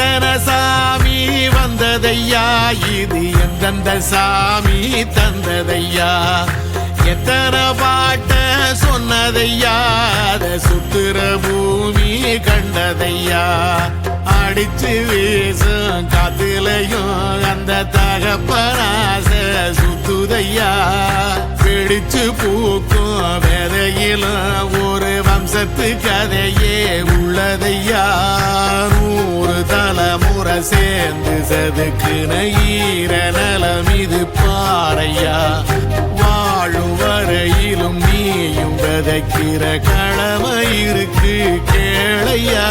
எத்தனை சாமி வந்ததையா இது எந்தெந்த சாமி தந்ததையா எத்தனை பாட்ட சொன்னதையா அத சுத்துற பூமி கண்டதையா அடிச்சு வீசும் காத்துலையும் அந்த தகப்பனாச சுத்துதையா பிடிச்சு பூக்கும் வேதையிலும் ஒரு வம்சத்து கதையே உள்ளதையா 100 தலைமுறை சேர்ந்து சதுக்குன ஈர நலம் இது பாறையா வாழும் வரையிலும் நீயும் விதைக்கிற கடமை இருக்கு கேளையா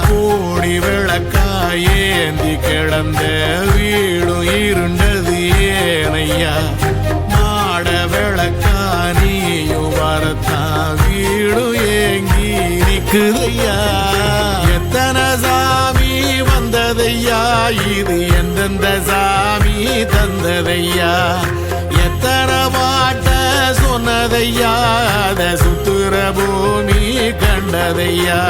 கோடி விளக்காயேந்தி கிடந்த வீடும் இருண்டது ஏனையா மாட விளக்கா நீயும் வரத்தா வீடும் ஏங்கி நிக்குதையா எத்தனை சாமி வந்ததையா இது எந்தெந்த சாமி தந்ததையா எத்தனை பாட்ட சொன்னதையா அத சுத்துற பூமி கண்டதையா